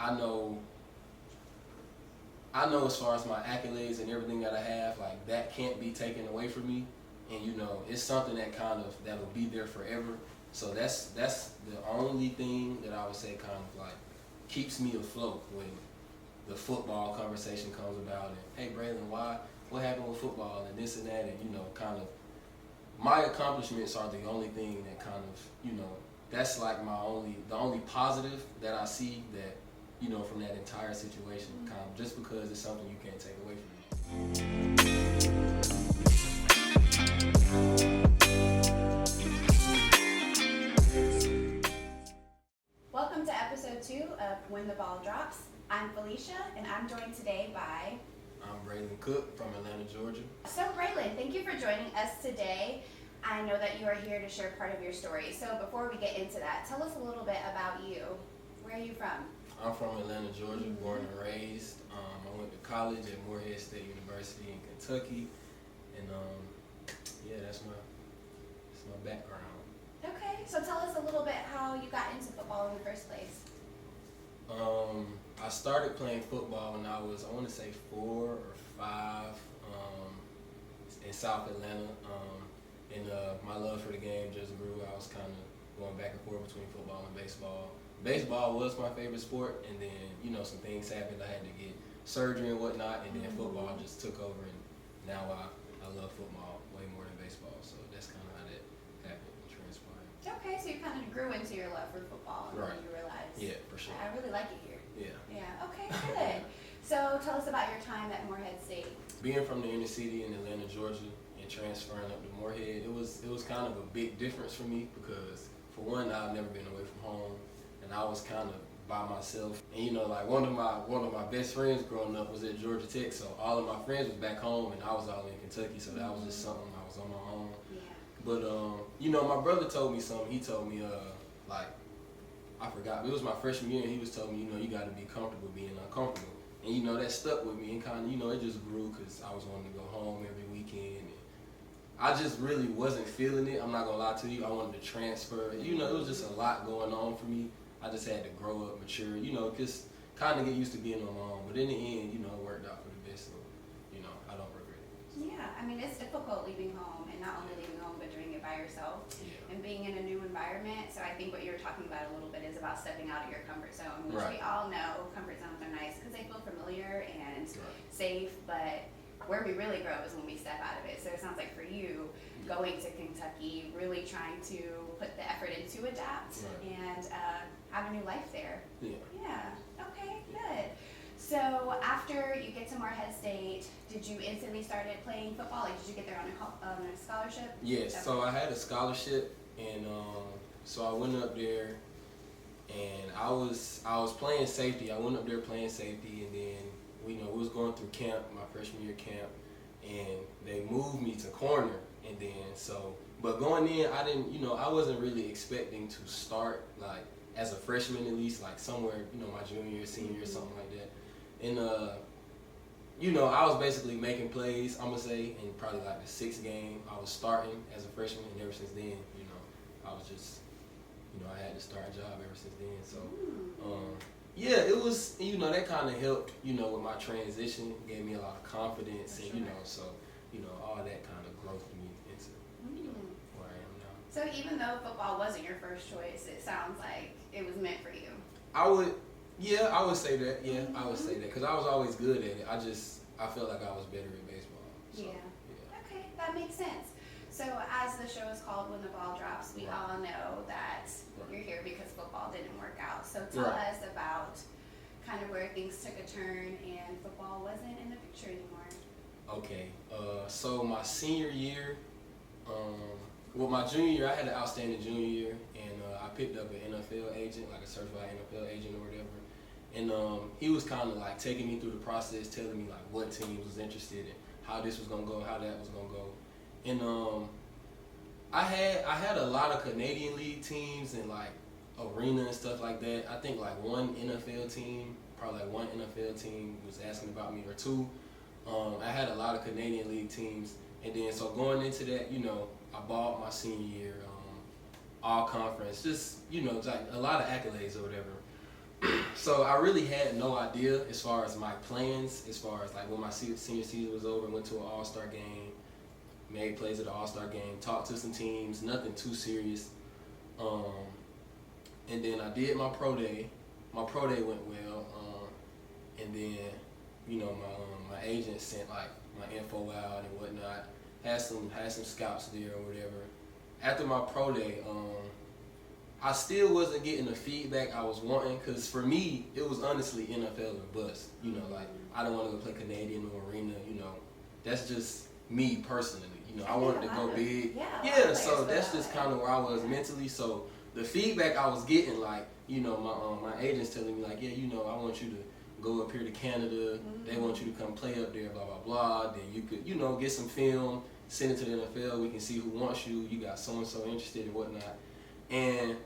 I know as far as my accolades and everything that I have, like that can't be taken away from me. And it's something that that'll be there forever. So that's the only thing that I would say kind of like keeps me afloat when the football conversation comes about and, hey Braylon, what happened with football and this and that, and kind of my accomplishments are the only thing that kind of that's like the only positive that I see that from that entire situation, kind of just because it's something you can't take away from you. Welcome to episode 2 of When the Ball Drops. I'm Felicia, and I'm joined today by... I'm Braylyn Cook from Atlanta, Georgia. So Braylon, thank you for joining us today. I know that you are here to share part of your story. So before we get into that, tell us a little bit about you. Where are you from? I'm from Atlanta, Georgia, born and raised. I went to college at Morehead State University in Kentucky, and that's my background. Okay, so tell us a little bit how you got into football in the first place. I started playing football when I want to say 4 or 5 in South Atlanta, and my love for the game just grew. I was kind of going back and forth between football and baseball. Baseball was my favorite sport, and then some things happened. I had to get surgery and whatnot, and then football just took over, and now I love football way more than baseball. So that's kind of how that happened and transpired. Okay, so you kind of grew into your love for football, and Right. then you realized, Yeah, for sure. I really like it here. Yeah. Okay, good. So tell us about your time at Morehead State. Being from the inner city in Atlanta, Georgia, and transferring up to Morehead, it was kind of a big difference for me because, for one, I've never been away from home, and I was kind of by myself. And like one of my best friends growing up was at Georgia Tech, so all of my friends was back home, and I was all in Kentucky, so that was just something I was on my own. Yeah. But my brother told me something. He told me I forgot. It was my freshman year, and he was telling me, you got to be comfortable being uncomfortable. And that stuck with me, and kind of it just grew because I was wanting to go home every weekend. And I just really wasn't feeling it. I'm not gonna lie to you. I wanted to transfer. It was just a lot going on for me. I just had to grow up, mature. Just kind of get used to being on my own. But in the end, it worked out for the best. So, I don't regret it. Yeah, I mean, it's difficult leaving home, and not only leaving home, but doing it by yourself and being in a new environment. So I think what you were talking about a little bit is about stepping out of your comfort zone, which we all know comfort zones are nice because they feel familiar and safe, but where we really grow is when we step out of it. So it sounds like for you, going to Kentucky, really trying to put the effort in to adapt and have a new life there. Yeah. Okay, good. So after you get to Morehead State, did you instantly started playing football? Like, did you get there on a scholarship? Yes. Okay. So I had a scholarship, and so I went up there, and I was playing safety. I went up there playing safety, and then we was going through camp, my freshman year camp, and they moved me to corner, and then but going in, I didn't, I wasn't really expecting to start like as a freshman at least, like somewhere, my junior year, senior year, something like that. And I was basically making plays, I'm gonna say, in probably like the 6th game. I was starting as a freshman, and ever since then, I was just, I had to start a job ever since then. So, it was, that kind of helped, with my transition, gave me a lot of confidence, and so, all that kind of growth me into, where I am now. So even though football wasn't your first choice, it sounds like it was meant for you. I would say that. Yeah, I would say that because I was always good at it. I felt like I was better at baseball. So, Okay, that makes sense. So as the show is called When the Ball Drops, we all know that you're here because football didn't work out. So tell us about kind of where things took a turn and football wasn't in the picture anymore. Okay, so my senior year, my junior year, I had an outstanding junior year, and I picked up an NFL agent, like a certified NFL agent or whatever. And he was kind of like taking me through the process, telling me like what teams was interested in, how this was gonna go, how that was gonna go. And I had a lot of Canadian League teams and like arena and stuff like that. I think like one NFL team was asking about me, or 2. I had a lot of Canadian League teams, and then so going into that, I balled my senior year, all conference, just like a lot of accolades or whatever. So I really had no idea as far as my plans, as far as like when my senior season was over, went to an all-star game, made plays at the all-star game, talked to some teams, nothing too serious. And then I did my pro day. My pro day went well. And then, you know, my agent sent like my info out and whatnot. Had some scouts there or whatever. After my pro day, I still wasn't getting the feedback I was wanting, because for me, it was honestly NFL or bust. You know, like, I don't want to go play Canadian or Arena, you know. That's just me personally. You know, I wanted to go big. Yeah, so that's just kind of where I was mentally. So the feedback I was getting, like, you know, my agent's telling me, like, yeah, you know, I want you to go up here to Canada. They want you to come play up there, blah, blah, blah. Then you could, you know, get some film, send it to the NFL. We can see who wants you. You got so-and-so interested and whatnot. And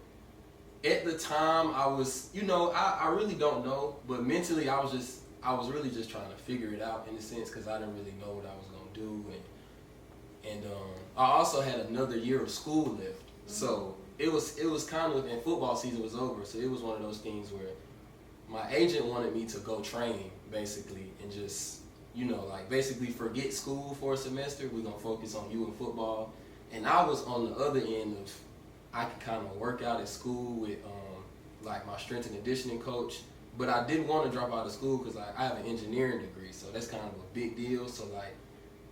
at the time, I was, you know, I really don't know, but mentally I was really just trying to figure it out in a sense, because I didn't really know what I was going to do. And I also had another year of school left. So it was kind of, and football season was over, so it was one of those things where my agent wanted me to go train, basically, and just, you know, like, basically forget school for a semester. We're going to focus on you and football. And I was on the other end of, I could kind of work out at school with, like, my strength and conditioning coach. But I didn't want to drop out of school because, like, I have an engineering degree, so that's kind of a big deal. So, like,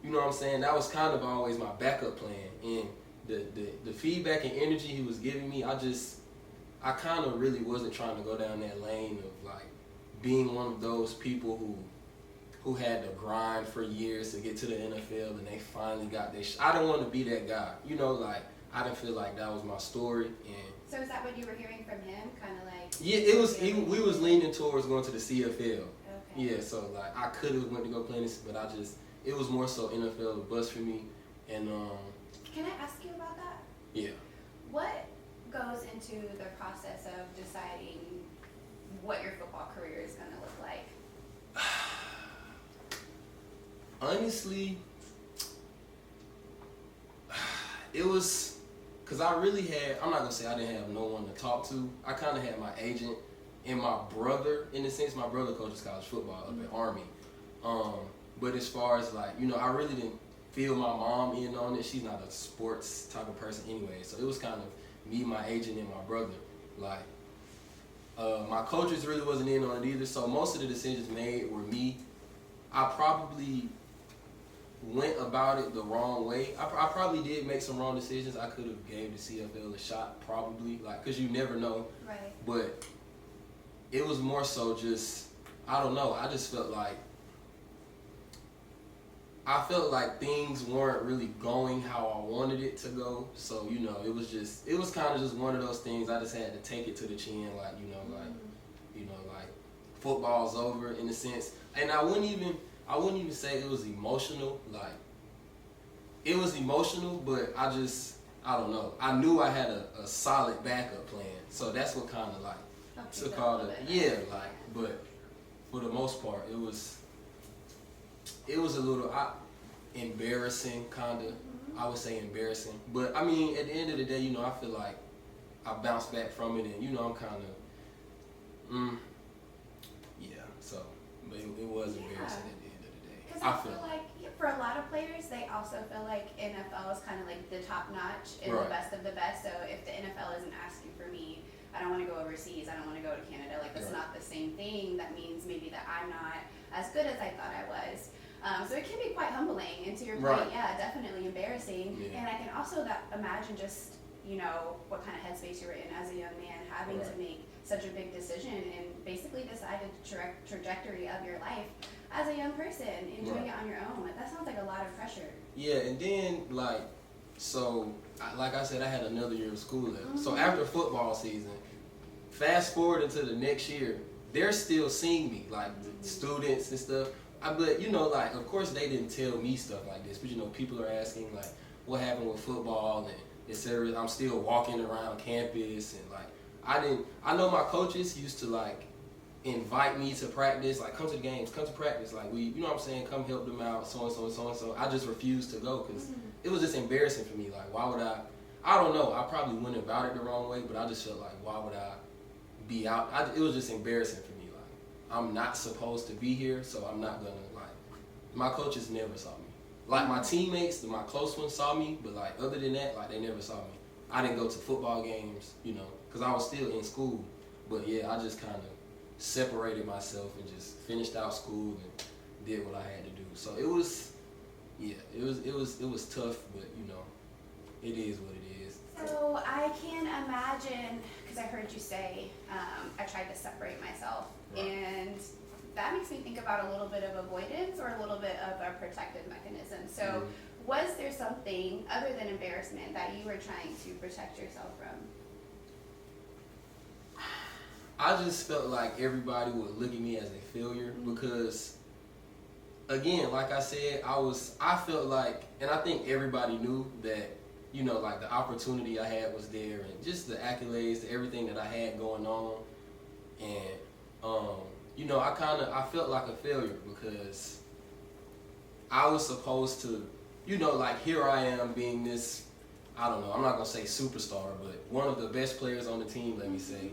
you know what I'm saying? That was kind of always my backup plan. And the feedback and energy he was giving me, I kind of really wasn't trying to go down that lane of, like, being one of those people who had to grind for years to get to the NFL and they finally got their I don't want to be that guy. You know, like, I didn't feel like that was my story. And so is that what you were hearing from him? Kind of like... Yeah, it was. We was leaning towards going to the CFL. Okay. Yeah, so, like, I could have went to go play this, but it was more so NFL or bust for me. And can I ask you about that? Yeah. What goes into the process of deciding what your football career is going to look like? Honestly, it was, because I really had, I'm not going to say I didn't have no one to talk to. I kind of had my agent and my brother, in a sense. My brother coaches college football up at Army. But as far as, like, you know, I really didn't feel my mom in on it. She's not a sports type of person anyway. So it was kind of me, my agent, and my brother. Like, my coaches really wasn't in on it either. So most of the decisions made were me. I probably went about it the wrong way. I probably did make some wrong decisions. I could have gave the CFL a shot, probably, like, because you never know. Right. But it was more so just, I don't know, I just felt like things weren't really going how I wanted it to go. So, you know, it was kind of just one of those things. I just had to take it to the chin, like, you know, like football's over in a sense. And I wouldn't even say it was emotional. Like, it was emotional, but I don't know. I knew I had a solid backup plan. So that's what kind of, like, took all the, like, but for the most part, it was a little embarrassing, kind of. I would say embarrassing. But, I mean, at the end of the day, you know, I feel like I bounced back from it, and, you know, I'm kind of, so, but it was embarrassing at the end of the day. Because I feel like for a lot of players, they also feel like NFL is kind of like the top notch and the best of the best. So if the NFL isn't asking for me, I don't want to go overseas, I don't want to go to Canada, like, that's not the same thing. That means maybe that I'm not as good as I thought I was. So it can be quite humbling, and to your point, definitely embarrassing. Yeah. And I can also imagine just, you know, what kind of headspace you were in as a young man, having to make such a big decision and basically decide the trajectory of your life as a young person and doing it on your own. Like, that sounds like a lot of pressure. Yeah, and then, like, so, like I said, I had another year of school left. So after football season, fast forward into the next year, they're still seeing me, like, the students and stuff. But, you know, like, of course they didn't tell me stuff like this, but, you know, people are asking, like, what happened with football and et cetera. I'm still walking around campus, and, like, I know my coaches used to, like, invite me to practice, like, come to the games, come to practice, like, you know what I'm saying, come help them out, so-and-so and so-and-so. I just refused to go because it was just embarrassing for me. Like, why would I don't know, I probably went about it the wrong way, but I just felt like, why would I be out? It was just embarrassing for me. I'm not supposed to be here, so I'm not gonna like. My coaches never saw me. Like my teammates, my close ones saw me, but like other than that, like they never saw me. I didn't go to football games, you know, because I was still in school. But yeah, I just kind of separated myself and just finished out school and did what I had to do. So it was, yeah, it was tough, but you know, it is what it is. So I can imagine, because I heard you say, I tried to separate myself, Right. and that makes me think about a little bit of avoidance or a little bit of a protective mechanism. So was there something other than embarrassment that you were trying to protect yourself from? I just felt like everybody would look at me as a failure because, again, like I said, I felt like, and I think everybody knew that, you know, like the opportunity I had was there and just the accolades, everything that I had going on. And, you know, I felt like a failure because I was supposed to, you know, like here I am being this, I don't know, I'm not going to say superstar, but one of the best players on the team, let me say.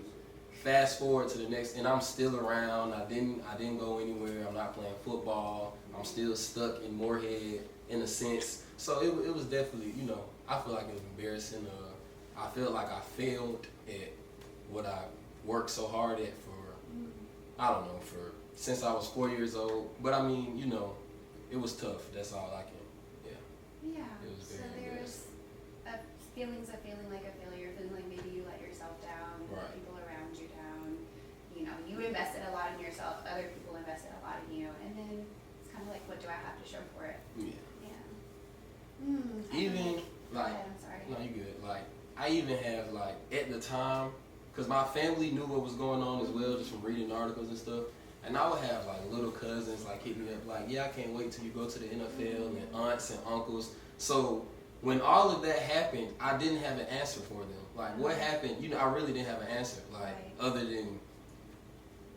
Fast forward to the next, and I'm still around. I didn't go anywhere. I'm not playing football. I'm still stuck in Morehead in a sense. So it was definitely, you know, I feel like it was embarrassing. I felt like I failed at what I worked so hard at for, I don't know, since I was 4 years old. But I mean, you know, it was tough. That's all I can, yeah. Yeah. It was So very there's feelings of feeling like a failure, feeling like maybe you let yourself down, Right. people around you down. You know, you invested a lot in yourself, other people invested a lot in you, and then it's kind of like, what do I have to show for it? Yeah. Yeah. Even Go like, ahead, I'm sorry. no, you good. Like, I even have like at the time, cause my family knew what was going on as well, just from reading articles and stuff. And I would have like little cousins like hit me up like, yeah, I can't wait till you go to the NFL, and aunts and uncles. So when all of that happened, I didn't have an answer for them. Like, what happened? You know, I really didn't have an answer. Like, Right. other than,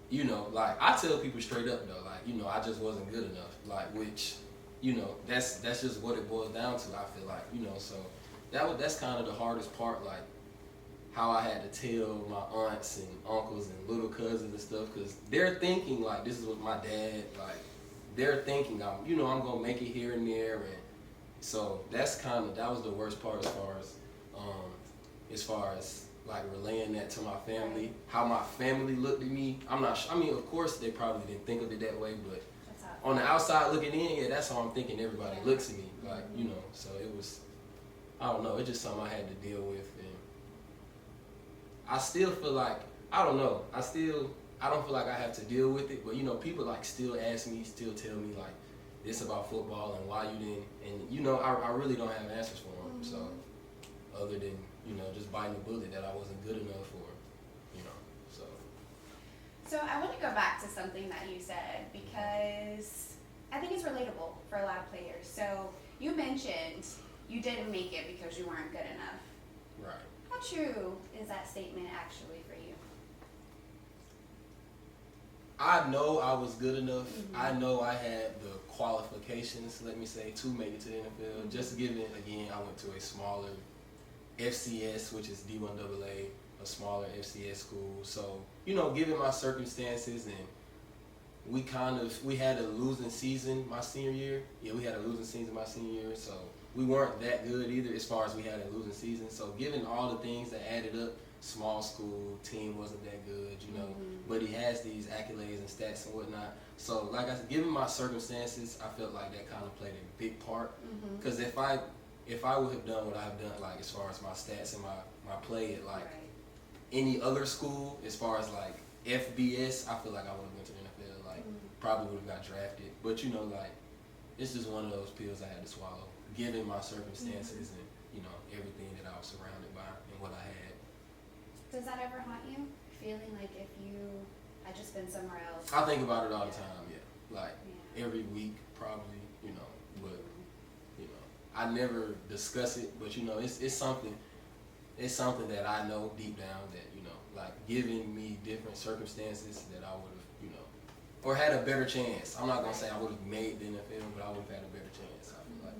you know, like I tell people straight up though, like, you know, I just wasn't good enough. Like, which, you know, that's just what it boils down to. I feel like, you know, so that's kind of the hardest part. Like, how I had to tell my aunts and uncles and little cousins and stuff, because they're thinking like this is what my dad, like they're thinking I'm gonna make it here and there, and so that was the worst part as far as like relaying that to my family, how my family looked at me. I'm not sure. I mean, of course they probably didn't think of it that way, but on the outside looking in, yeah, that's how I'm thinking everybody looks at me, like, you know. So it was, I don't know, it's just something I had to deal with. I still feel like, I don't know, I don't feel like I have to deal with it, but you know, people like still ask me, still tell me like this about football and why you didn't, and you know, I really don't have answers for them. So other than, you know, just biting the bullet that I wasn't good enough for, you know, so. So I want to go back to something that you said, because I think it's relatable for a lot of players. So you mentioned you didn't make it because you weren't good enough. Right. How true is that statement actually for you? I know I was good enough. I know I had the qualifications, let me say, to make it to the NFL. Just given, again, I went to a smaller FCS, which is D1AA, a smaller FCS school. So, you know, given my circumstances, and we had a losing season my senior year. Yeah, we had a losing season my senior year, so we weren't that good either as far as we had a losing season. So given all the things that added up, small school, team wasn't that good, you know, but he has these accolades and stats and whatnot. So like I said, given my circumstances, I felt like that kind of played a big part. Because if I would have done what I've done, like as far as my stats and my play at like any other school, as far as like FBS, I feel like I would have went to the NFL, like probably would have got drafted. But you know, like it's just one of those pills I had to swallow, given my circumstances and, you know, everything that I was surrounded by and what I had. Does that ever haunt you? Feeling like if you had just been somewhere else? I think about it all the time, yeah. Like every week probably, you know, but you know, I never discuss it, but you know, it's something that I know deep down that, you know, like giving me different circumstances that I would have, you know, or had a better chance. I'm not gonna say I would have made the NFL, but I would have had a better chance. I feel like.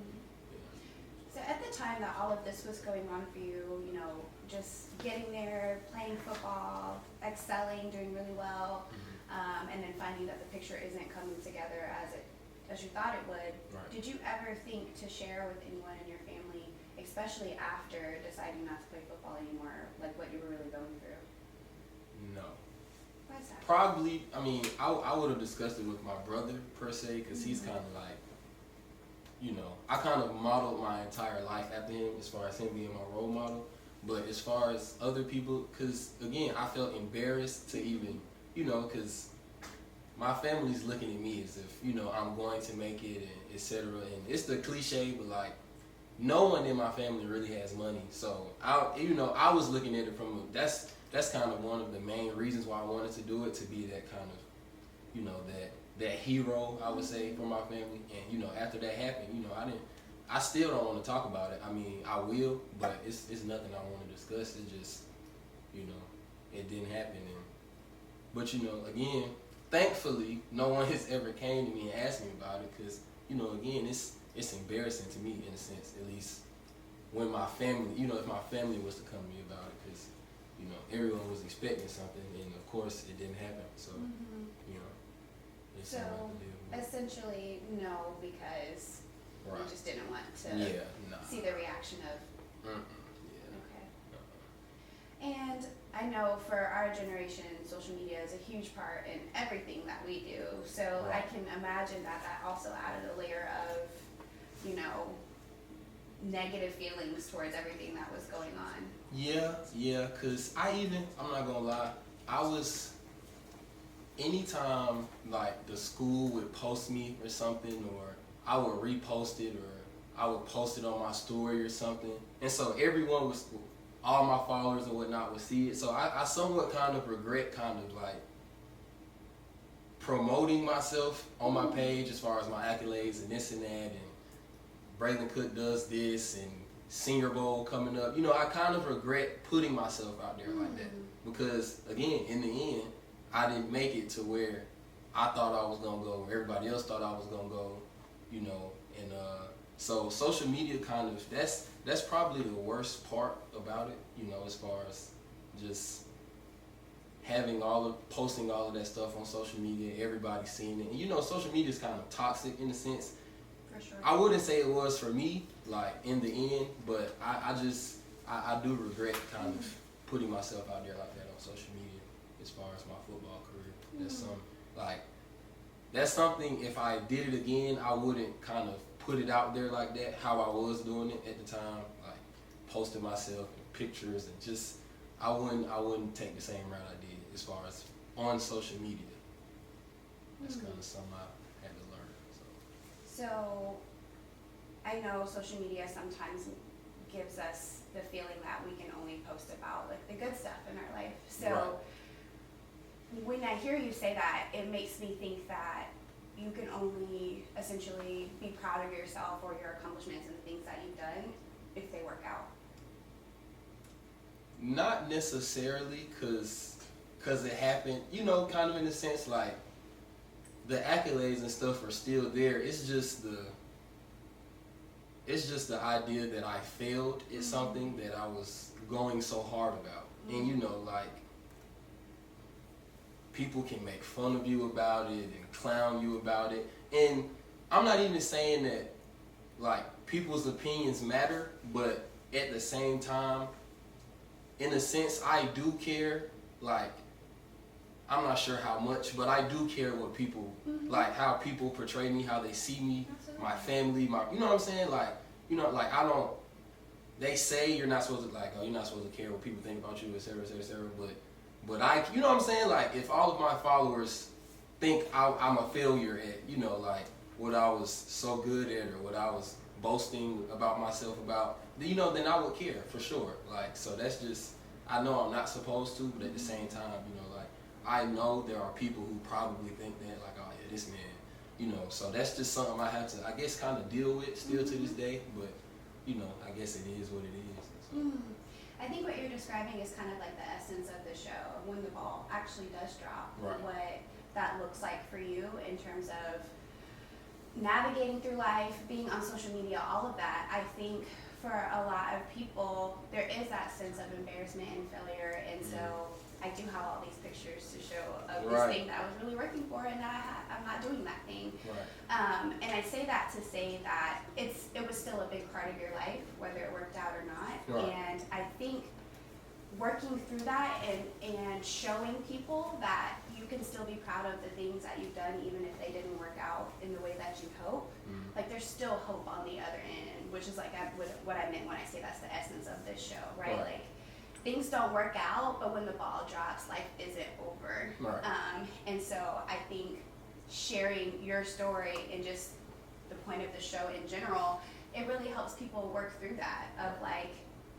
So at the time that all of this was going on for you, you know, just getting there, playing football, excelling, doing really well, and then finding that the picture isn't coming together as you thought it would. Right. Did you ever think to share with anyone in your family, especially after deciding not to play football anymore, like what you were really going through? No. Why is that? Probably, I mean, I would have discussed it with my brother per se, because he's kind of like, you know, I kind of modeled my entire life after him as far as him being my role model. But as far as other people, because again, I felt embarrassed to even, you know, because my family's looking at me as if, you know, I'm going to make it and etc. And it's the cliche, but like, no one in my family really has money. So I was looking at it from that's kind of one of the main reasons why I wanted to do it, to be that kind of, you know, that hero, I would say, for my family. And you know, after that happened, you know, I still don't want to talk about it. I mean, I will, but it's nothing I want to discuss. It's just, you know, it didn't happen. But you know, again, thankfully, no one has ever came to me and asked me about it, because, you know, again, it's embarrassing to me in a sense, at least when my family, you know, if my family was to come to me about it, because, you know, everyone was expecting something, and of course it didn't happen. So, you know, it's So something I have to deal with. essentially, no, because Right. you just didn't want to see the reaction of. Okay. And I know for our generation, social media is a huge part in everything that we do. So I can imagine that also added a layer of, you know, negative feelings towards everything that was going on. Yeah, because I'm not gonna lie, anytime like the school would post me or something, or I would repost it, or I would post it on my story or something, and so everyone was, all my followers and whatnot would see it. So I somewhat kind of regret kind of like promoting myself on my page as far as my accolades and this and that, and Braylyn Cook does this, and Senior Bowl coming up. You know, I kind of regret putting myself out there like that, because again, in the end, I didn't make it to where I thought I was gonna go, where everybody else thought I was gonna go, you know. And so social media kind of, that's probably the worst part about it, you know, as far as just posting all of that stuff on social media, everybody seeing it. And you know, social media is kind of toxic in a sense. For sure. I wouldn't say it was for me, like in the end, but I do regret kind of putting myself out there like that on social media as far as my football career. That's something, if I did it again, I wouldn't kind of put it out there like that, how I was doing it at the time, like posting myself and pictures, and just, I wouldn't take the same route I did as far as on social media. That's kind of something I had to learn. So I know social media sometimes gives us the feeling that we can only post about like the good stuff in our life. So when I hear you say that, it makes me think that you can only essentially be proud of yourself or your accomplishments and the things that you've done if they work out. Not necessarily, cause it happened, you know, kind of in a sense, like the accolades and stuff are still there. It's just the idea that I failed at something that I was going so hard about. And you know, like, people can make fun of you about it and clown you about it. And I'm not even saying that like people's opinions matter, but at the same time, in a sense, I do care. Like, I'm not sure how much, but I do care what people, like how people portray me, how they see me, my family, you know what I'm saying? Like, you know, like they say you're not supposed to, like, oh, you're not supposed to care what people think about you, et cetera, but I, you know what I'm saying? Like, if all of my followers think I'm a failure at, you know, like what I was so good at or what I was boasting about myself about, you know, then I would care for sure. Like, so that's just, I know I'm not supposed to, but at the same time, you know, like, I know there are people who probably think that, like, oh yeah, this man, you know, so that's just something I have to, I guess, kind of deal with still to this day, but, you know, I guess it is what it is. So. I think what you're describing is kind of like the essence of the show, when the ball actually does drop, what that looks like for you in terms of navigating through life, being on social media, all of that. I think for a lot of people, there is that sense of embarrassment and failure, and so I do have all these pictures to show of this Right. thing that I was really working for, and that I'm not doing that thing. Right. And I say that to say that it was still a big part of your life, whether it worked out or not. Right. And I think working through that and showing people that you can still be proud of the things that you've done, even if they didn't work out in the way that you hope. Mm-hmm. Like, there's still hope on the other end, which is like what I meant when I say that's the essence of this show, right? Right. Like, things don't work out, but when the ball drops, life isn't over. Right. And so I think sharing your story and just the point of the show in general, it really helps people work through that of like,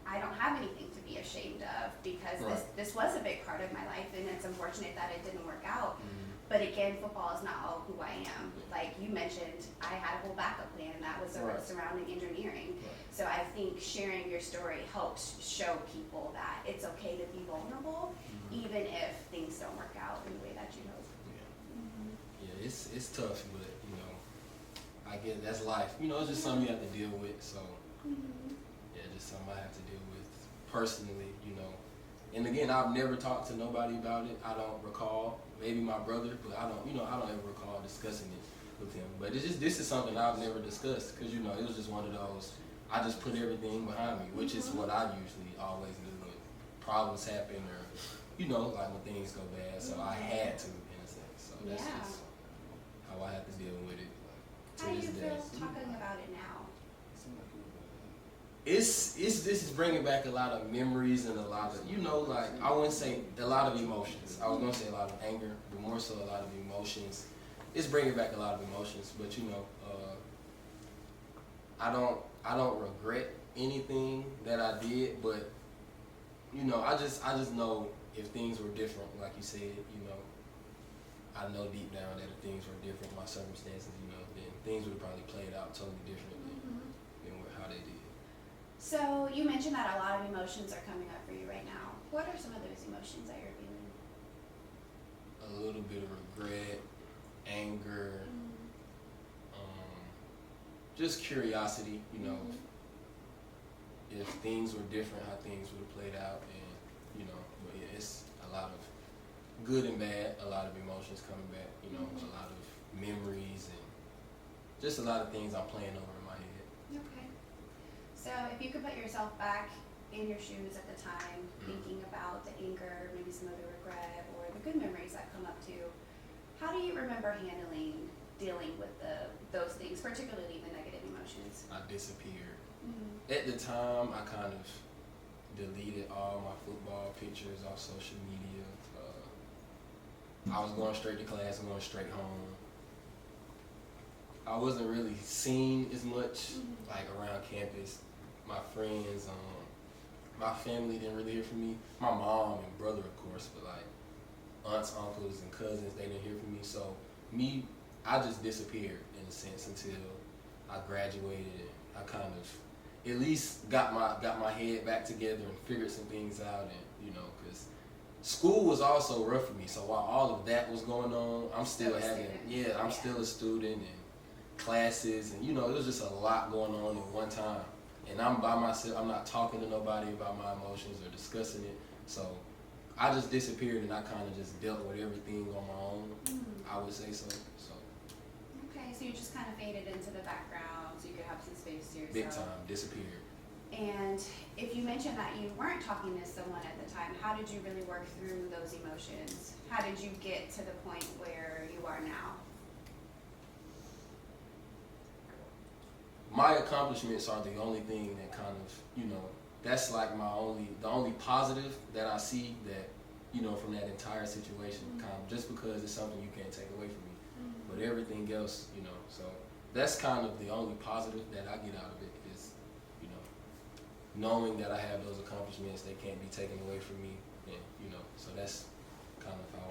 I don't have anything to be ashamed of because Right. this was a big part of my life, and it's unfortunate that it didn't work out. Mm-hmm. But again, football is not all who I am. Like you mentioned, I had a whole backup plan that was Right. surrounding engineering. Right. So I think sharing your story helps show people that it's okay to be vulnerable, Mm-hmm. even if things don't work out in the way that you hope. Yeah. Yeah, it's tough, but you know, I guess that's life. You know, it's just something you have to deal with. So yeah, just something I have to deal with personally. You know, and again, I've never talked to nobody about it. I don't recall. Maybe my brother, but I don't. You know, I don't ever recall discussing it with him. But it's just this is something I've never discussed because you know it was just one of those. I just put everything behind me, which is what I usually always do when problems happen or you know like when things go bad. So I had to in a sense. So that's Yeah. just how I have to deal with it. How do you this feel day. talking about it now? It's this is bringing back a lot of memories and a lot of you know like I wouldn't say a lot of emotions. I was gonna say a lot of anger, but more so a lot of emotions. It's bringing back a lot of emotions, but you know, I don't regret anything that I did, but you know, I just know if things were different, like you said, you know, I know deep down that if things were different, my circumstances, you know, then things would have probably played out totally differently than how they did. So you mentioned that a lot of emotions are coming up for you right now. What are some of those emotions that you're feeling? A little bit of regret, anger, just curiosity, you know, if things were different, how things would have played out, and you know, but yeah, it's a lot of good and bad, a lot of emotions coming back, you know, a lot of memories and just a lot of things I'm playing over in my head. Okay. So if you could put yourself back in your shoes at the time, thinking about the anger, maybe some of the regret, or the good memories that come up to you, how do you remember dealing with those things, particularly the negative emotions? I disappeared. At the time, I kind of deleted all my football pictures off social media. I was going straight to class and going straight home. I wasn't really seen as much, like around campus. My friends, my family didn't really hear from me. My mom and brother, of course, but like aunts, uncles, and cousins, they didn't hear from me. So I just disappeared in a sense until I graduated and I kind of at least got my head back together and figured some things out, and you know, because school was also rough for me. So while all of that was going on, I'm still still a student and classes, and you know, it was just a lot going on at one time. And I'm by myself. I'm not talking to nobody about my emotions or discussing it. So I just disappeared, and I kind of just dealt with everything on my own. I would say so. Okay, so you just kind of faded into the background so you could have some space to yourself. Big time, disappeared. And if you mentioned that you weren't talking to someone at the time, how did you really work through those emotions? How did you get to the point where you are now? My accomplishments are the only thing that kind of, you know, that's like the only positive that I see that, you know, from that entire situation, kind of, just because it's something you can't take away from me. But everything else, you know, so that's kind of the only positive that I get out of it is, you know, knowing that I have those accomplishments, they can't be taken away from me, and you know, so that's kind of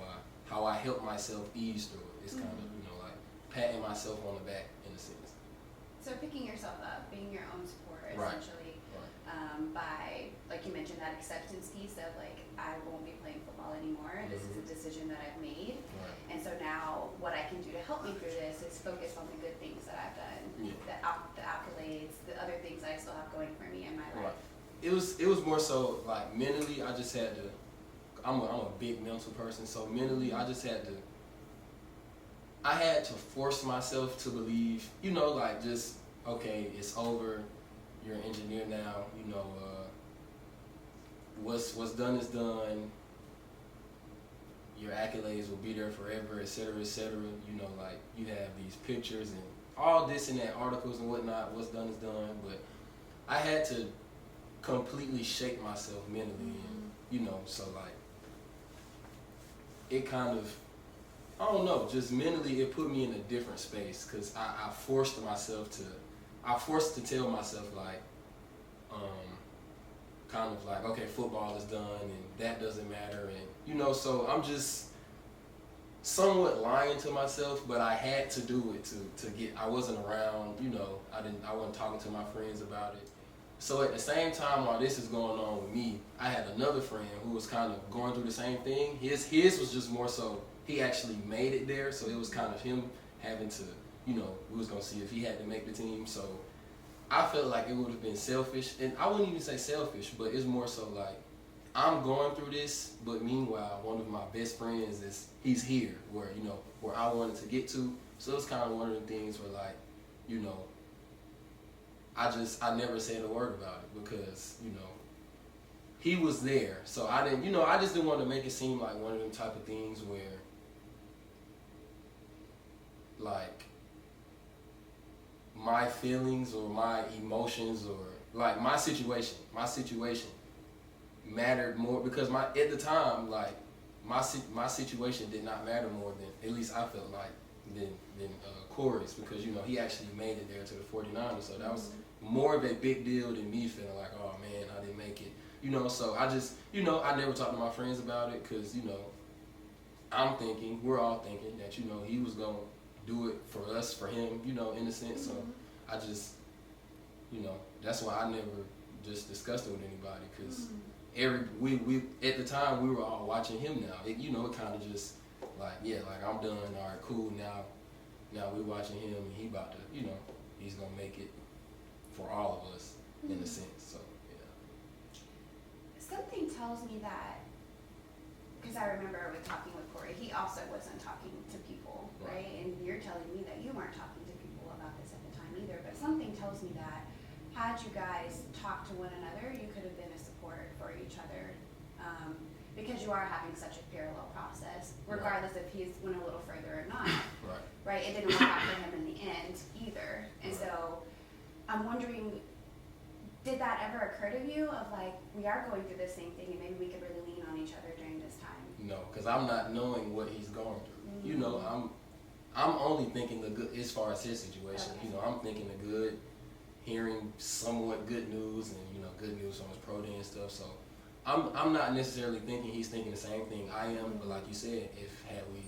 how I help myself ease through it. It's kind of, you know, like patting myself on the back in a sense. So picking yourself up, being your own supporter, Right. essentially, by, like you mentioned, that acceptance piece of like, I won't be playing football anymore. This is a decision that I've made. Right. And so now what I can do to help me through this is focus on the good things that I've done, the accolades, the other things that I still have going for me in my life. Right. It was more so like mentally, I I'm a big mental person, so mentally I just I had to force myself to believe, you know, like just, okay, it's over, you're an engineer now, you know, what's done is done, your accolades will be there forever, et cetera, you know, like you have these pictures and all this and that, articles and whatnot, what's done is done, but I had to completely shake myself mentally, and, you know, so like, it kind of, I don't know, just mentally it put me in a different space, because I forced to tell myself like, kind of like, okay, football is done and that doesn't matter, and you know, so I'm just somewhat lying to myself, but I had to do it to get, I wasn't around, you know, I wasn't talking to my friends about it. So at the same time while this is going on with me, I had another friend who was kind of going through the same thing. His was just more so, he actually made it there, so it was kind of him having to, you know, we was gonna see if he had to make the team, so I felt like it would have been selfish, and I wouldn't even say selfish, but it's more so like, I'm going through this, but meanwhile, one of my best friends he's here, where, you know, where I wanted to get to, so it's kind of one of the things where like, you know, I never said a word about it, because, you know, he was there, so I didn't, you know, I just didn't want to make it seem like one of them type of things where, like, my feelings or my emotions or like my situation mattered more, because at the time, like my situation did not matter more than, at least I felt like, than Corey's, because, you know, he actually made it there to the 49ers, so that was more of a big deal than me feeling like, oh man, I didn't make it, you know. So I just, you know, I never talked to my friends about it, because, you know, we're all thinking that, you know, he was gonna do it for us, for him, you know, in a sense. So I just, you know, that's why I never just discussed it with anybody, because we at the time we were all watching him now. You know, it kind of just like, yeah, like I'm done. All right, cool. Now we're watching him, and he about to, you know, he's gonna make it for all of us in a sense. So yeah. Something tells me that, because I remember with talking with Corey, he also wasn't talking to people, right? And you're telling me that you weren't talking to people about this at the time either. But something tells me that had you guys talked to one another, you could have been a support for each other, because you are having such a parallel process, regardless if he's went a little further or not. Right? It didn't work out for him in the end either. And so I'm wondering, did that ever occur to you of like, we are going through the same thing and maybe we could really lean on each other during this time? No, because I'm not knowing what he's going through. You know, I'm only thinking the good as far as his situation. Okay. You know, I'm thinking the good, hearing somewhat good news, and, you know, good news on his pro day and stuff. So I'm not necessarily thinking he's thinking the same thing I am. But like you said, had we,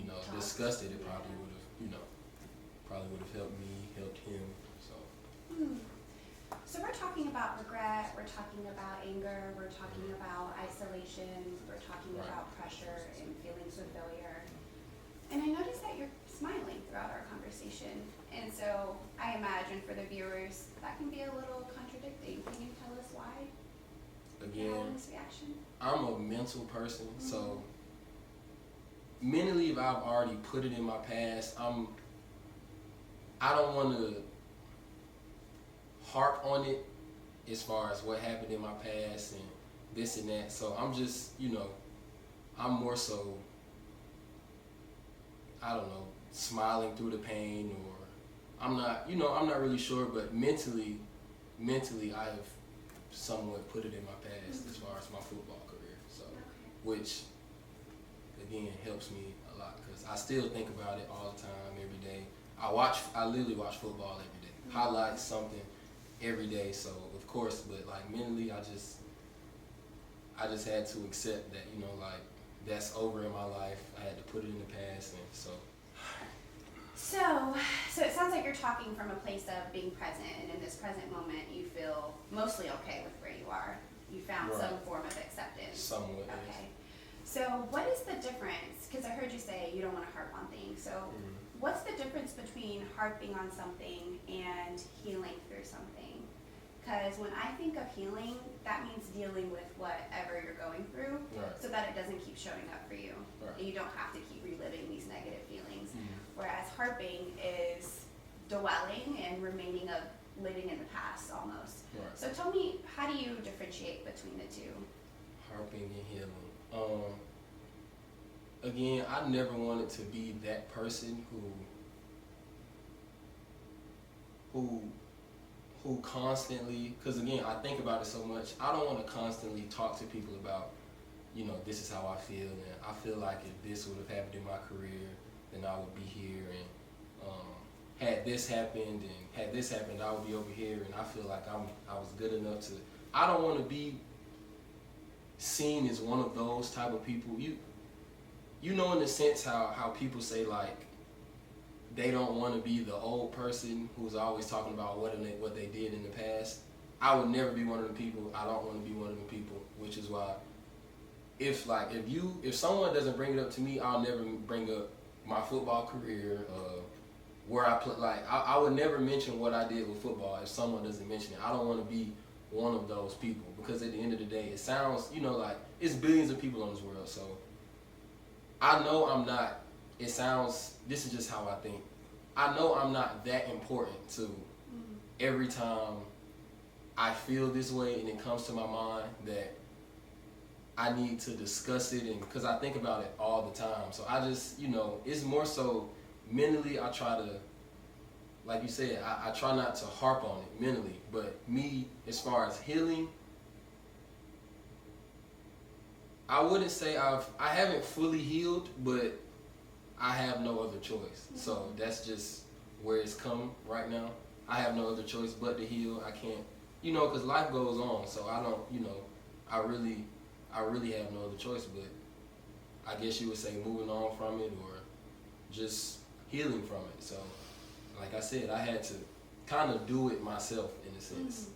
you know, discussed it, it probably would have, you know, helped me, helped him. So. So we're talking about regret, we're talking about anger, we're talking about isolation, we're talking about pressure and feelings of failure. And I noticed that you're smiling throughout our conversation. And so I imagine for the viewers, that can be a little contradicting. Can you tell us why? Again, this reaction? I'm a mental person, so mentally, if I've already put it in my past, I don't want to harp on it as far as what happened in my past and this and that. So I'm just, you know, I'm more so, I don't know, smiling through the pain, or I'm not, you know, I'm not really sure, but mentally I have somewhat put it in my past as far as my football career. So, which again helps me a lot, because I still think about it all the time, every day. I literally watch football every day, highlights, something every day. So of course, but like mentally, I just had to accept that, you know, like that's over in my life. I had to put it in the past, and so. So it sounds like you're talking from a place of being present, and in this present moment, you feel mostly okay with where you are. You found some form of acceptance. Somewhat. Okay. So what is the difference? Because I heard you say you don't want to harp on things. So what's the difference between harping on something and healing through something? Because when I think of healing, that means dealing with whatever you're going through, Right. so that it doesn't keep showing up for you. Right. And you don't have to keep reliving these negative feelings. Mm-hmm. Whereas harping is dwelling and remaining of living in the past almost. Right. So tell me, how do you differentiate between the two? Harping and healing. Again, I never wanted to be that person who constantly, because again, I think about it so much, I don't want to constantly talk to people about, you know, this is how I feel, and I feel like if this would have happened in my career, then I would be here, and had this happened, and had this happened, I would be over here, and I feel like I was good enough to, I don't want to be seen as one of those type of people. You know, in the sense how people say, like, they don't want to be the old person who's always talking about what they did in the past. I would never be one of the people. I don't want to be one of the people, which is why if someone doesn't bring it up to me, I'll never bring up my football career, where I play. Like, I would never mention what I did with football if someone doesn't mention it. I don't want to be one of those people, because at the end of the day, it sounds, you know, like it's billions of people on this world. So I know I'm not. It sounds. This is just how I think. I know I'm not that important to every time I feel this way and it comes to my mind that I need to discuss it, and because I think about it all the time. So I just, you know, it's more so mentally. I try to, like you said, I try not to harp on it mentally. But me, as far as healing, I wouldn't say I haven't fully healed, but I have no other choice. So that's just where it's come right now. I have no other choice but to heal. I can't, you know, because life goes on. So I don't, you know, I really have no other choice. But I guess you would say moving on from it, or just healing from it. So, like I said, I had to kind of do it myself in a sense.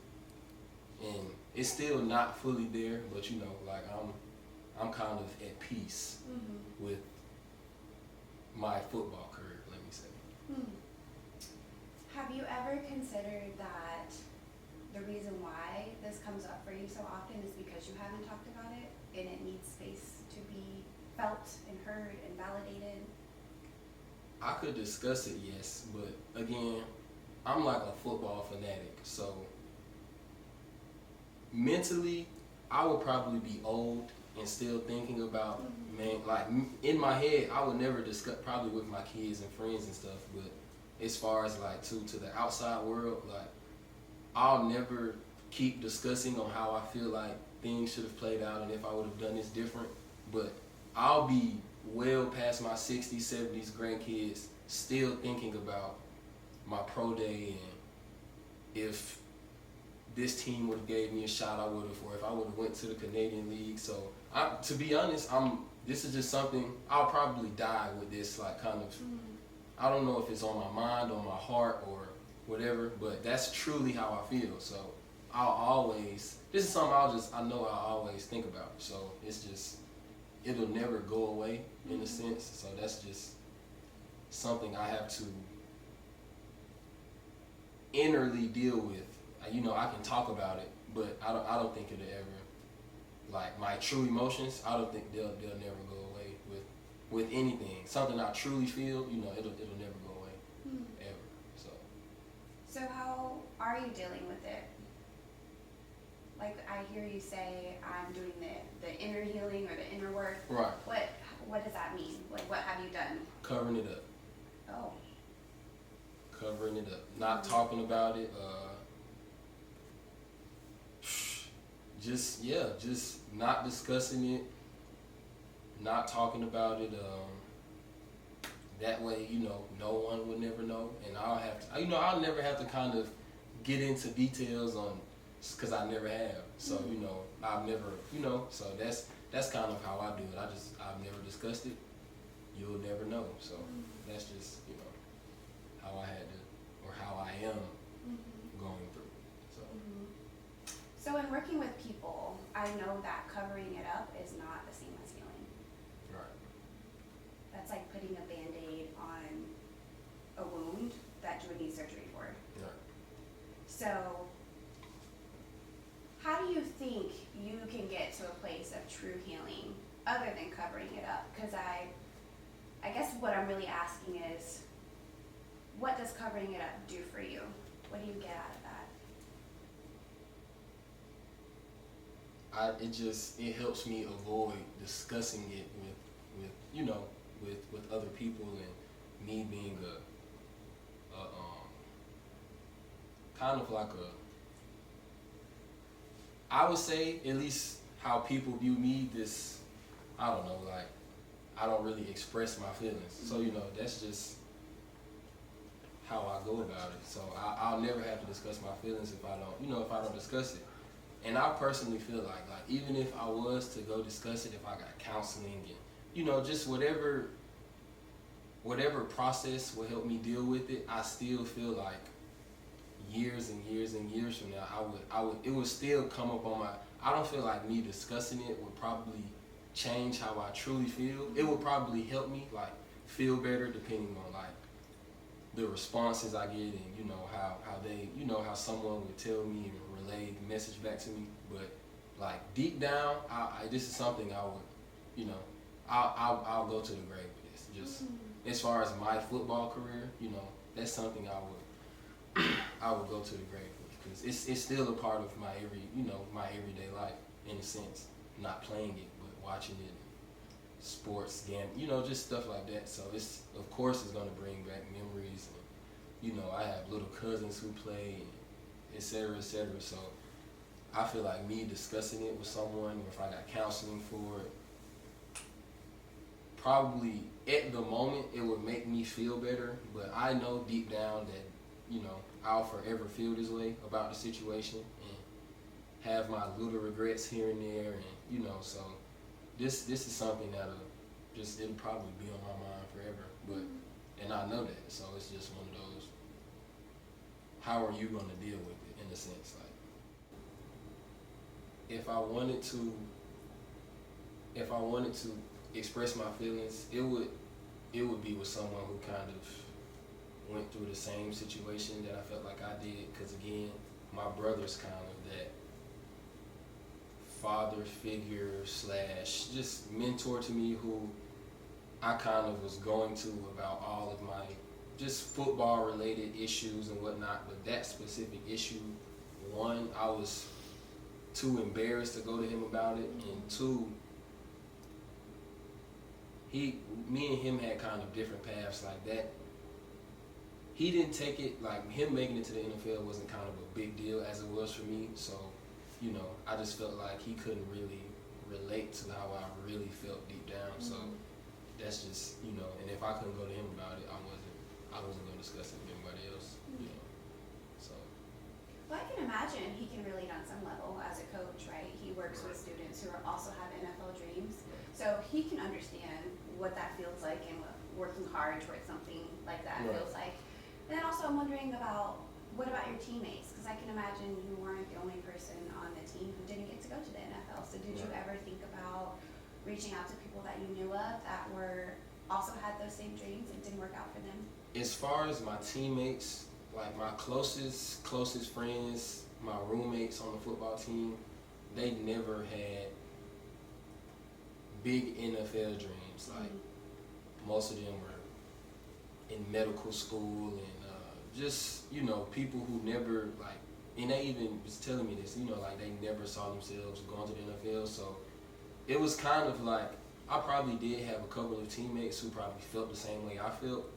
And it's still not fully there, but you know, like I'm kind of at peace with my football career, let me say. Have you ever considered that the reason why this comes up for you so often is because you haven't talked about it and it needs space to be felt and heard and validated? I could discuss it, yes, but again, I'm like a football fanatic, so mentally, I would probably be old and still thinking about, man, like in my head, I would never discuss, probably with my kids and friends and stuff, but as far as like to the outside world, like I'll never keep discussing on how I feel like things should have played out and if I would have done this different, but I'll be well past my 60s, 70s grandkids still thinking about my pro day and if this team would have gave me a shot, I would have, or if I would have went to the Canadian League. So to be honest, this is just something, I'll probably die with this, like kind of, I don't know if it's on my mind, on my heart, or whatever, but that's truly how I feel. So I'll always, this is something I know I'll always think about. So it's just, it'll never go away in a sense. So that's just something I have to innerly deal with. You know, I can talk about it, but I don't think it'll ever, like my true emotions, I don't think they'll never go away with anything. Something I truly feel, you know, it'll never go away ever. So how are you dealing with it? Like I hear you say, I'm doing the inner healing or the inner work. Right. What does that mean? Like what have you done? Covering it up. Oh. Covering it up. Not talking about it. Just not discussing it, not talking about it. That way, you know, no one would never know, and I'll never have to kind of get into details on, because I never have. So you know, I've never, you know, so that's kind of how I do it. I've never discussed it. You'll never know. So that's just, you know, how I had to, or how I am going through. So in working with people, I know that covering it up is not the same as healing. Right. That's like putting a Band-Aid on a wound that you would need surgery for. Right. So true healing other than covering it up? Because I guess what I'm really asking is, what does covering it up do for you? What do you get out of that? It helps me avoid discussing it with other people, and me being a kind of like I would say, at least how people view me, this, I don't know, like, I don't really express my feelings. So, that's just how I go about it. So I'll never have to discuss my feelings if I don't discuss it. And I personally feel like even if I was to go discuss it, if I got counseling and, just whatever process will help me deal with it, I still feel like years and years and years from now, it would still come up on I don't feel like me discussing it would probably change how I truly feel. It would probably help me feel better depending on the responses I get, and how they, how someone would tell me and relay the message back to me. But deep down, this is something I would, I'll go to the grave with this. Just as far as my football career, that's something I would go to the grave with, because it's still a part of my my everyday life, in a sense. Not playing it, but watching it, sports, gambling, just stuff like that. So it's gonna bring back memories, and I have little cousins who play, and et cetera, et cetera. So I feel like me discussing it with someone, or if I got counseling for it, probably at the moment it would make me feel better. But I know deep down that I'll forever feel this way about the situation, and have my little regrets here and there, and so this is something it'll probably be on my mind forever. But and I know that, so it's just one of those, how are you going to deal with it, in a sense? If I wanted to express my feelings, it would be with someone who kind of went through the same situation that I felt like I did, because again, my brother's kind of that father figure / just mentor to me, who I kind of was going to about all of my just football related issues and whatnot. But that specific issue, one, I was too embarrassed to go to him about it, and two, me and him had kind of different paths like that. He didn't take it, him making it to the NFL wasn't kind of a big deal as it was for me. So, I just felt like he couldn't really relate to how I really felt deep down. So that's just, and if I couldn't go to him about it, I wasn't going to discuss it with anybody else, So. Well, I can imagine he can relate on some level as a coach, right? He works with students who also have NFL dreams. So he can understand what that feels like, and what working hard towards something like that feels like. And then also I'm wondering what about your teammates? Because I can imagine you weren't the only person on the team who didn't get to go to the NFL. So did you ever think about reaching out to people that you knew of that also had those same dreams and didn't work out for them? As far as my teammates, my closest friends, my roommates on the football team, they never had big NFL dreams. Most of them were in medical school, and just people who never and they even was telling me this, they never saw themselves going to the NFL. So it was kind of I probably did have a couple of teammates who probably felt the same way I felt,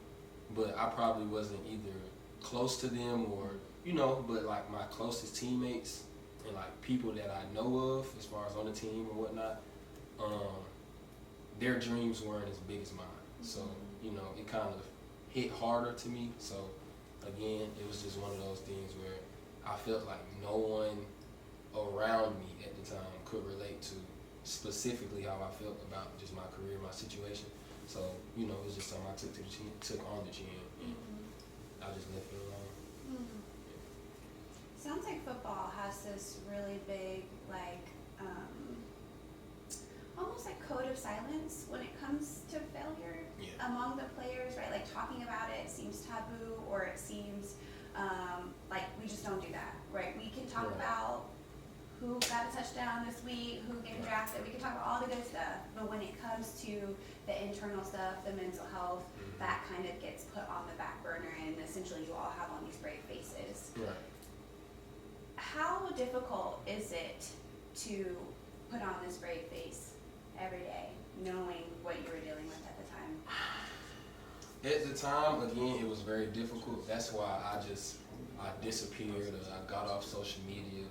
but I probably wasn't either close to them or but my closest teammates and people that I know of as far as on the team or whatnot, their dreams weren't as big as mine. So it kind of hit harder to me. So again, it was just one of those things where I felt like no one around me at the time could relate to specifically how I felt about just my career, my situation. So it was just something I took on the chin, and I just left it alone. Sounds like football has this really big almost code of silence when it comes to failure among the players, right? Talking about it seems taboo, or it seems we just don't do that, right? We can talk about who got a touchdown this week, who getting drafted. We can talk about all the good stuff, but when it comes to the internal stuff, the mental health, that kind of gets put on the back burner, and essentially you all have on these brave faces. Right. How difficult is it to put on this brave face every day, knowing what you were dealing with at the time? At the time, again, it was very difficult. That's why I disappeared. I got off social media.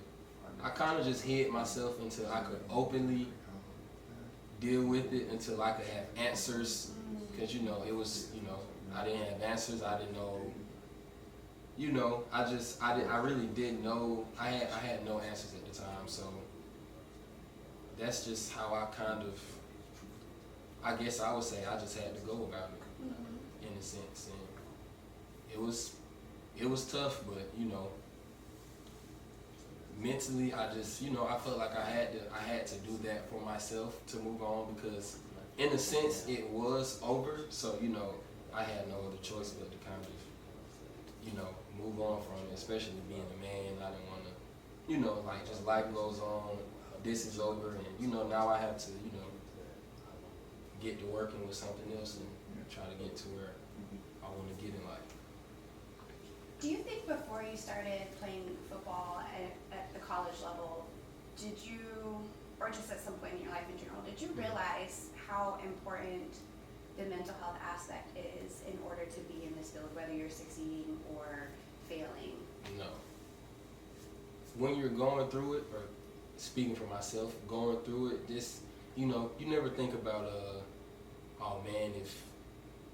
I kind of just hid myself until I could openly deal with it, until I could have answers. Because, it was, I didn't have answers. I didn't know. I really didn't know. I had no answers at the time. So that's just how I guess I would say I just had to go about it, in a sense. And it was tough, but, mentally, I felt like I had to do that for myself to move on, because in a sense it was over. So, I had no other choice but to kind of, move on from it, especially being a man. I didn't want to, just life goes on. This is over, and, now I have to, get to working with something else and try to get to where I want to get in life. Do you think before you started playing football at the college level, did you, or just at some point in your life in general, did you realize how important the mental health aspect is in order to be in this field, whether you're succeeding or failing? No. When you're going through it, or speaking for myself, going through it, you never think about, oh man, if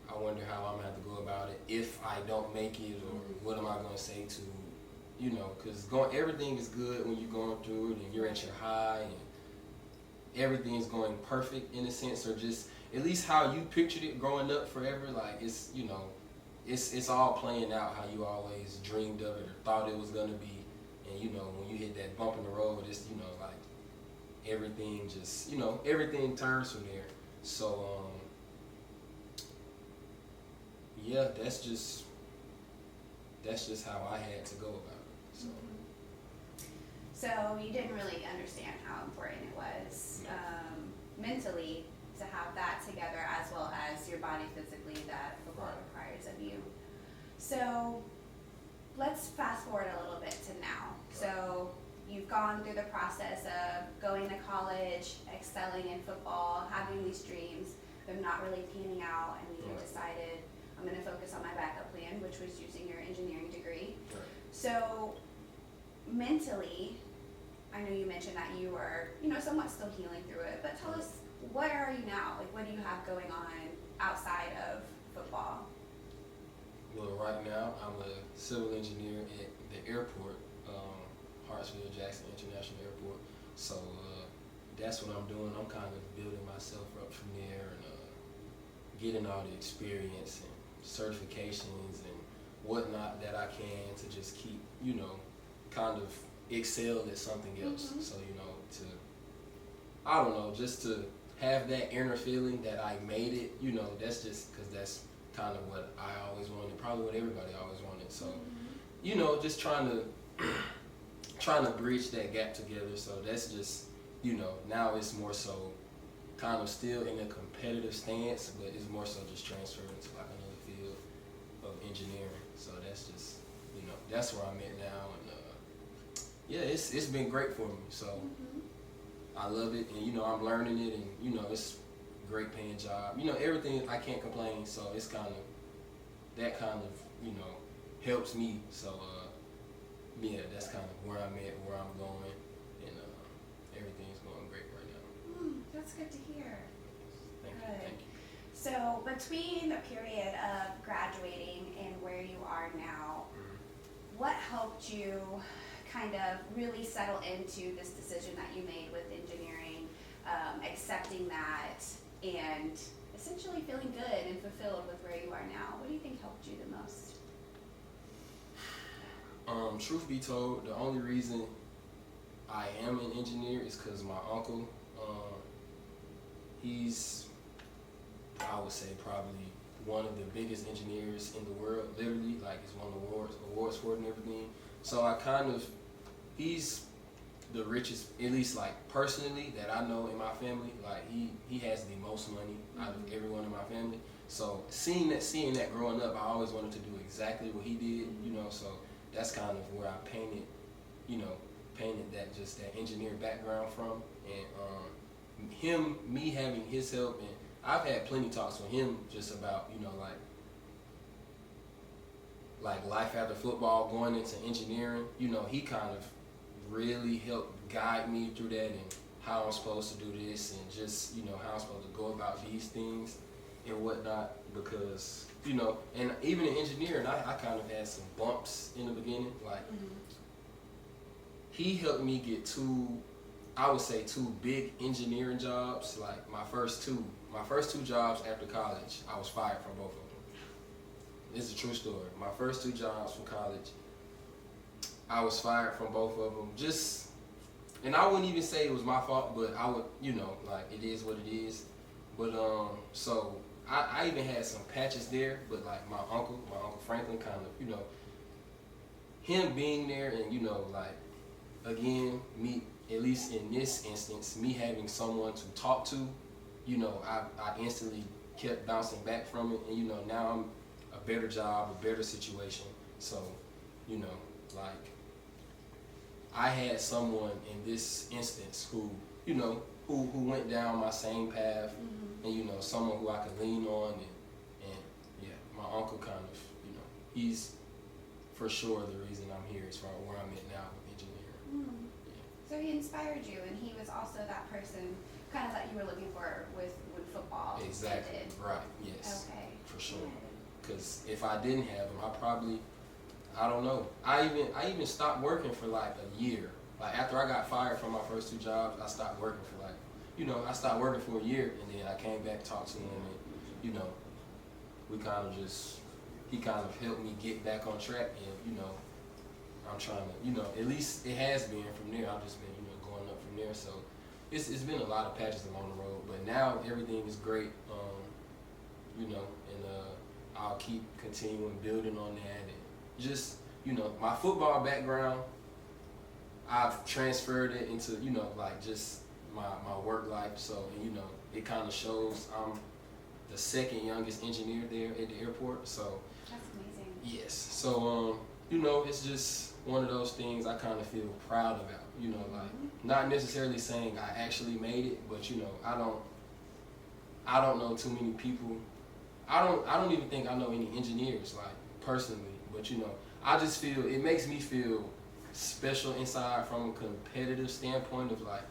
I wonder how I'm gonna have to go about it if I don't make it, or what am I gonna say to, because everything is good when you're going through it and you're at your high and everything's going perfect in a sense, or just at least how you pictured it growing up forever. Like it's it's all playing out how you always dreamed of it or thought it was gonna be, and when you hit that bump in the road, it's like everything just everything turns from there. So yeah, that's just how I had to go about it. So you didn't really understand how important it was mentally to have that together, as well as your body physically that football requires of you. So let's fast forward a little bit to now. So you've gone through the process of going to college, excelling in football, having these dreams, them not really panning out, and you decided, I'm going to focus on my backup plan, which was using your engineering degree. Right. So mentally, I know you mentioned that you were, somewhat still healing through it, but tell us, where are you now? Like, what do you have going on outside of football? Well, right now, I'm a civil engineer at the airport, Hartsfield-Jackson International Airport. So that's what I'm doing. I'm kind of building myself up from there and getting all the experience and certifications and whatnot that I can to just keep, kind of excel at something else. So, I don't know, just to have that inner feeling that I made it, that's just because that's kind of what I always wanted, probably what everybody always wanted. So, just trying to bridge that gap together. So that's just, now it's more so kind of still in a competitive stance, but it's more so just transferred into like another field of engineering. So that's just, that's where I'm at now. And yeah, it's been great for me. So I love it, and I'm learning it, and it's a great paying job. Everything, I can't complain. So it's kind of that kind of helps me. So yeah, that's kind of where I'm at, where I'm going, and everything's going great right now. That's good to hear. Thank you. So between the period of graduating and where you are now, what helped you kind of really settle into this decision that you made with engineering, accepting that, and essentially feeling good and fulfilled with where you are now? What do you think helped you the most? Truth be told, the only reason I am an engineer is because my uncle, he's, I would say, probably one of the biggest engineers in the world, literally, like he's won awards for it and everything. So I kind of, he's the richest, at least like personally that I know in my family. Like he has the most money out of everyone in my family. So seeing that growing up, I always wanted to do exactly what he did, you know. So that's kind of where I painted that engineer background from, and me having his help, and I've had plenty talks with him just about, you know, like life after football, going into engineering. You know, he kind of really helped guide me through that, and how I'm supposed to do this, and just, you know, how I'm supposed to go about these things and whatnot, because, you know, and even in engineering, I kind of had some bumps in the beginning. Like, he helped me get two big engineering jobs. Like my first two jobs after college, I was fired from both of them. This is a true story. My first two jobs from college, I was fired from both of them. And I wouldn't even say it was my fault, but I would, you know, like, it is what it is. But so I even had some patches there, but like my uncle Franklin, kind of, you know, him being there, and, you know, like, again, me, at least in this instance, me having someone to talk to, you know, I instantly kept bouncing back from it, and, you know, now I'm a better job, a better situation. So, you know, like, I had someone in this instance who, you know, who went down my same path, and, you know, someone who I could lean on, and yeah, my uncle kind of, you know, he's for sure the reason I'm here as far as where I'm at now with engineering. Yeah. So he inspired you, and he was also that person kind of that you were looking for with football. Exactly. Right. Yes. Okay. For sure. Because if I didn't have him, I don't know. I even stopped working for like a year. Like, after I got fired from my first two jobs, I stopped working for like, you know, I stopped working for a year, and then I came back, talked to him, and, you know, he kind of helped me get back on track, and, you know, I'm trying to, you know, at least it has been from there. I've just been, you know, going up from there. So it's been a lot of patches along the road, but now everything is great, you know, and I'll keep continuing building on that, and just, you know, my football background, I've transferred it into, you know, like, just my work life. So, and, you know, it kind of shows I'm the second youngest engineer there at the airport. So that's amazing. Yes. So you know, it's just one of those things I kind of feel proud about. You know, like, not necessarily saying I actually made it, but, you know, I don't know too many people. I don't even think I know any engineers, like, personally. But, you know, I just feel, it makes me feel special inside from a competitive standpoint of, like,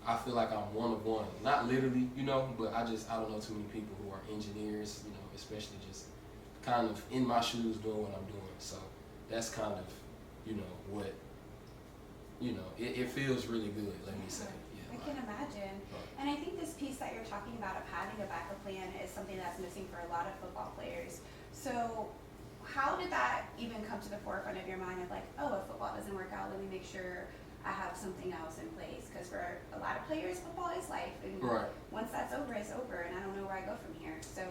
I feel like I'm one of one. Not literally, you know, but I don't know too many people who are engineers, you know, especially just kind of in my shoes doing what I'm doing. So that's kind of, you know, what, you know, it feels really good, let me say. Yeah, I can imagine. And I think this piece that you're talking about of having a backup plan is something that's missing for a lot of football players. So how did that even come to the forefront of your mind of, like, oh, if football doesn't work out, let me make sure I have something else in place? Because for a lot of players, football is life, and once that's over, it's over, and I don't know where I go from here. So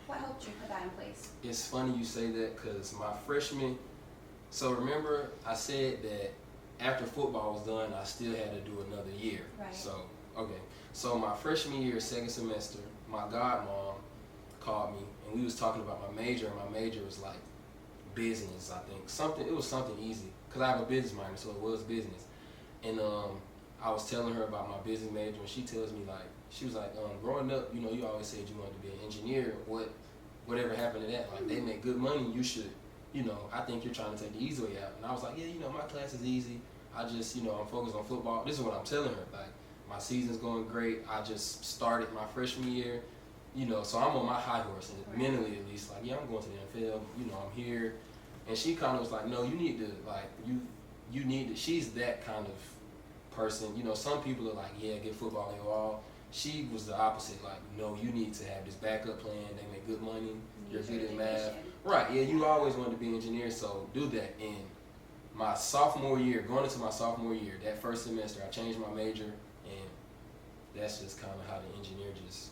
what helped you put that in place? It's funny you say that, because my freshman, so remember I said that after football was done, I still had to do another year. Right. So, okay. So my freshman year, second semester, my godmom called me, and we was talking about my major, and my major was like business, I think. It was something easy, because I have a business minor, so it was business. And I was telling her about my business major, and she tells me, like, she was like, growing up, you know, you always said you wanted to be an engineer. Whatever happened to that? Like, they make good money, you should, you know, I think you're trying to take the easy way out. And I was like, yeah, you know, my class is easy. I just, you know, I'm focused on football. This is what I'm telling her. Like, my season's going great. I just started my freshman year, you know, so I'm on my high horse, and mentally at least, like, yeah, I'm going to the NFL, you know, I'm here. And she kind of was like, no, you need to, like, you need to, she's that kind of person. You know, some people are like, yeah, get football in your all. She was the opposite, like, no, you need to have this backup plan. They make good money. You're good at math. Right, yeah, you always wanted to be an engineer, so do that. And my sophomore year, going into my sophomore year, that first semester, I changed my major, and that's just kind of how the engineer just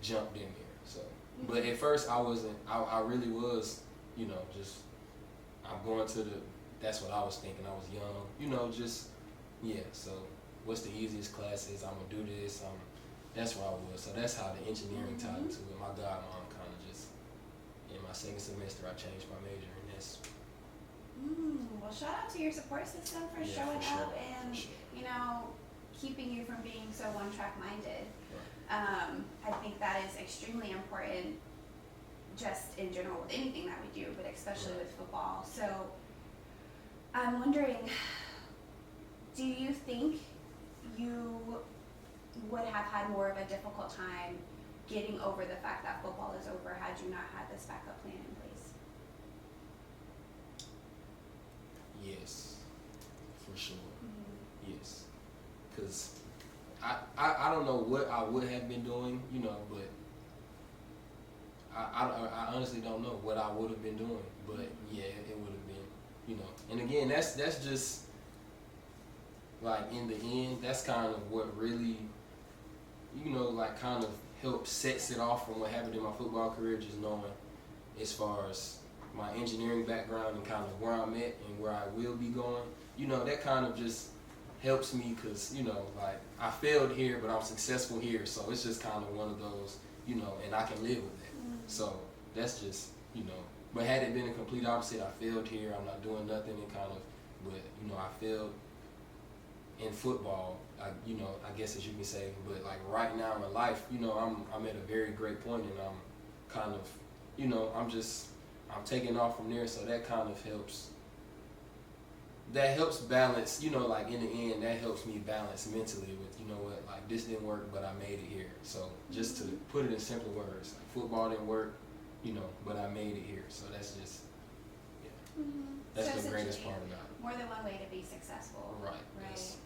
jumped in there. So, but at first I wasn't, I really was, you know, just, I'm going to the, that's what I was thinking. I was young, you know, just, yeah, so what's the easiest classes, I'm gonna do this. That's where I was. So that's how the engineering tied into it. My godmom kind of just, in my second semester, I changed my major, and that's. Well, shout out to your support system for showing up and you know, keeping you from being so one-track minded. Right. I think that is extremely important, just in general with anything that we do, but especially with football. So I'm wondering, do you think you would have had more of a difficult time getting over the fact that football is over had you not had this backup plan in place? Yes, for sure. Yes, because I don't know what I would have been doing, you know, but I honestly don't know what I would have been doing, but yeah, it would have been, you know. And again, that's just like in the end, that's kind of what really, you know, like kind of helps sets it off from what happened in my football career, just knowing as far as my engineering background and kind of where I'm at and where I will be going, you know, that kind of just helps me because, you know, like I failed here, but I'm successful here. So it's just kind of one of those, you know, and I can live with that. So that's just, you know, but had it been a complete opposite, I failed here, I'm not doing nothing and kind of, but, you know, I failed in football, you know, I guess as you can say, but like right now in life, you know, I'm at a very great point and I'm kind of, you know, I'm taking off from there, so that kind of helps. That helps balance, you know, like in the end, that helps me balance mentally with, you know what, like this didn't work, but I made it here. So just to put it in simple words, like football didn't work, you know, but I made it here. So that's just, yeah, that's so the greatest part about it. More than one way to be successful. Right. Right. Yes.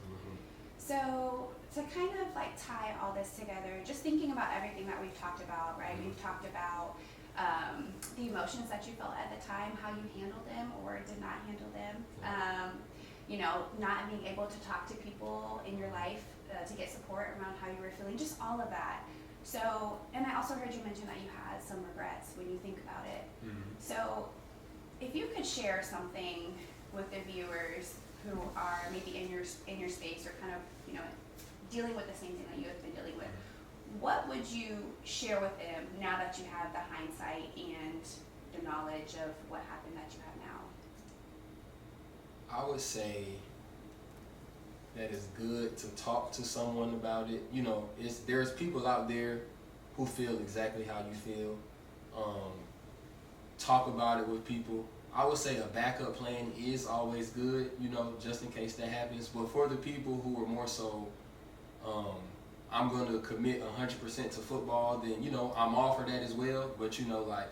So to kind of like tie all this together, just thinking about everything that we've talked about, right? We've talked about the emotions that you felt at the time, how you handled them or did not handle them. You know, not being able to talk to people in your life to get support around how you were feeling, just all of that. So, and I also heard you mention that you had some regrets when you think about it. So if you could share something with the viewers who are maybe in your space or kind of, you know, dealing with the same thing that you have been dealing with, what would you share with them now that you have the hindsight and the knowledge of what happened that you have now? I would say that it's good to talk to someone about it. You know, there's people out there who feel exactly how you feel. Talk about it with people. I would say a backup plan is always good, you know, just in case that happens. But for the people who are more so, I'm going to commit 100% to football, then, you know, I'm all for that as well. But, you know, like,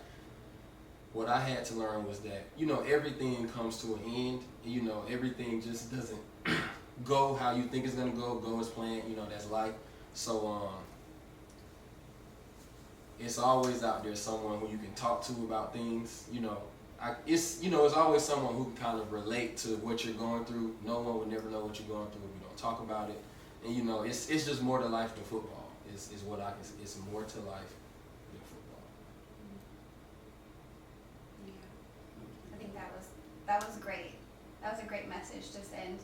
what I had to learn was that, you know, everything comes to an end. And, you know, everything just doesn't go how you think it's going to go as planned. You know, that's life. So, it's always out there someone who you can talk to about things, you know. It's always someone who can kind of relate to what you're going through. No one would never know what you're going through if you don't talk about it. And, you know, it's just more to life than football. Is what I can say. It's more to life than football. Yeah, I think that was great. That was a great message to send.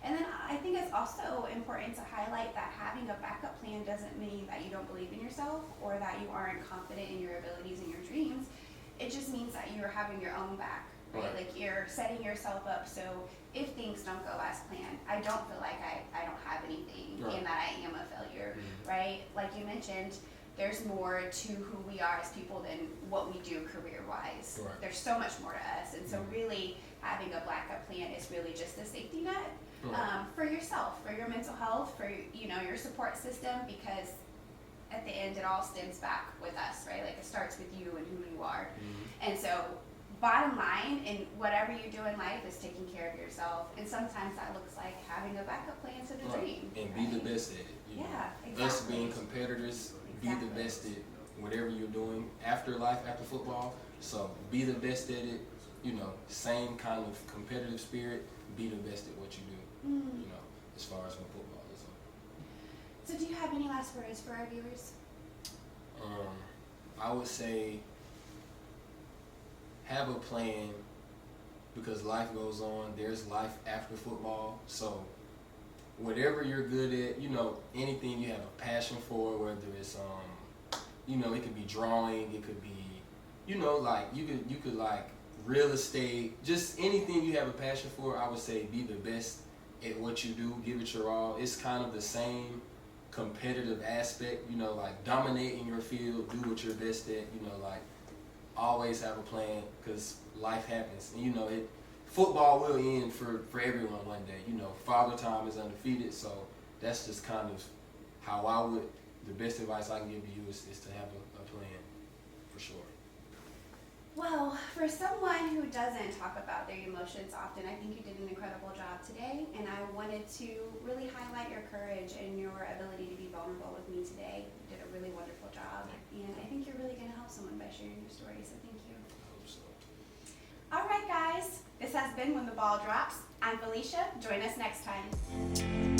And then I think it's also important to highlight that having a backup plan doesn't mean that you don't believe in yourself or that you aren't confident in your abilities and your dreams. It just means that you're having your own back, right? Like you're setting yourself up so if things don't go as planned, I don't feel like I don't have anything and that I am a failure, right? Like you mentioned, there's more to who we are as people than what we do career-wise. There's so much more to us. And so really having a backup plan is really just a safety net for yourself, for your mental health, for, you know, your support system, because at the end, it all stems back with us, right? Like it starts with you and who you are. And so bottom line in whatever you do in life is taking care of yourself. And sometimes that looks like having a backup plan to the dream. And be the best at it. You know? Exactly. Us being competitors, be the best at whatever you're doing after life, after football. So be the best at it, you know, same kind of competitive spirit, be the best at what you do, you know, as far as when football is on. So do you have any last words for our viewers? I would say have a plan because life goes on. There's life after football. So whatever you're good at, you know, anything you have a passion for, whether it's you know, it could be drawing, it could be, you know, like you could like real estate, just anything you have a passion for. I would say be the best at what you do, give it your all. It's kind of the same competitive aspect, you know, like dominate in your field, do what you're best at, you know, like always have a plan, because life happens, and you know football will end for everyone one day. You know, Father Time is undefeated, so that's just kind of how I would. The best advice I can give you is to have a plan, for sure. Well, for someone who doesn't talk about their emotions often, I think you did an incredible job today, and I wanted to really highlight your courage and your ability to be vulnerable with me today. You did a really wonderful job, and I think you're really going to help someone by sharing your story, so thank you. I hope so. All right, guys, this has been When the Ball Drops. I'm Felicia. Join us next time.